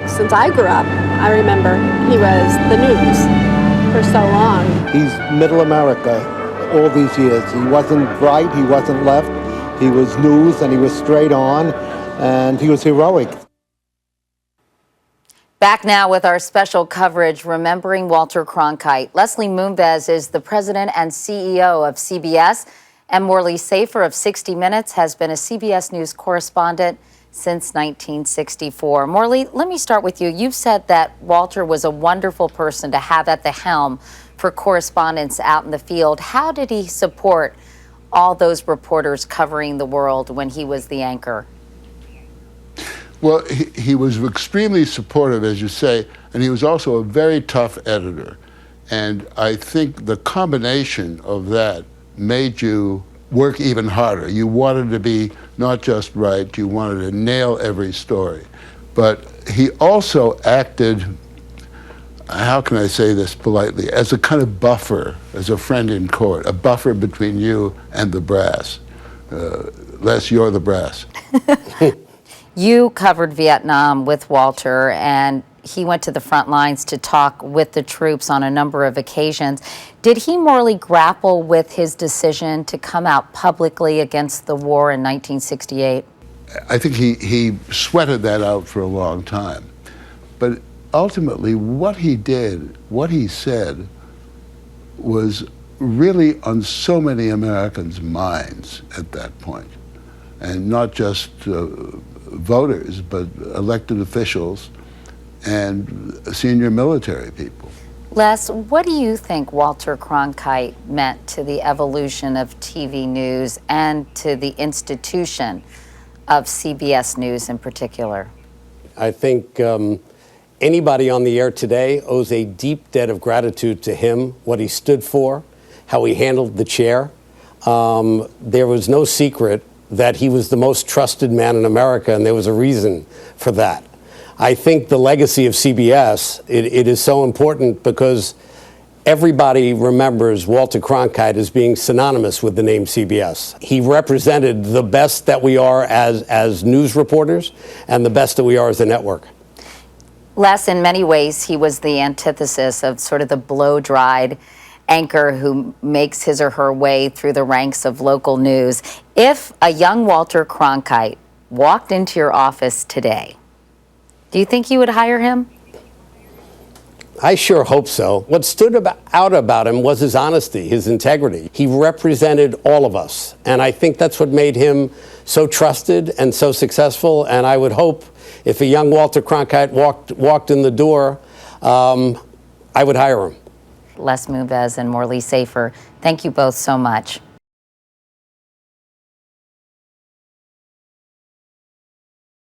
Since I grew up, I remember he was the news for so long. He's middle America all these years. He wasn't right, he wasn't left. He was news and he was straight on, and he was heroic. Back now with our special coverage, Remembering Walter Cronkite. Leslie Moonves is the president and CEO of CBS, and Morley Safer of 60 Minutes has been a CBS News correspondent since 1964. Morley, let me start with you. You've said that Walter was a wonderful person to have at the helm for correspondents out in the field. How did he support all those reporters covering the world when he was the anchor? Well, he was extremely supportive, as you say, and he was also a very tough editor. And I think the combination of that made you work even harder. You wanted to be not just right, you wanted to nail every story. But he also acted, how can I say this politely, as a kind of buffer, as a friend in court, a buffer between you and the brass. Les, you're the brass. You covered Vietnam with Walter, and he went to the front lines to talk with the troops on a number of occasions. Did he morally grapple with his decision to come out publicly against the war in 1968? I think he sweated that out for a long time. But ultimately, what he did, what he said, was really on so many Americans' minds at that point. And not just voters, but elected officials and senior military people. Les, what do you think Walter Cronkite meant to the evolution of TV news and to the institution of CBS News in particular? I think anybody on the air today owes a deep debt of gratitude to him, what he stood for, how he handled the chair. There was no secret that he was the most trusted man in America, and there was a reason for that. I think the legacy of CBS, it is so important because everybody remembers Walter Cronkite as being synonymous with the name CBS. He represented the best that we are as news reporters and the best that we are as a network. Les, in many ways, he was the antithesis of sort of the blow-dried anchor who makes his or her way through the ranks of local news. If a young Walter Cronkite walked into your office today, do you think you would hire him? I sure hope so. What stood out about him was his honesty, his integrity. He represented all of us, and I think that's what made him so trusted and so successful. And I would hope if a young Walter Cronkite walked in the door, I would hire him. Les Moonves and Morley Safer, thank you both so much.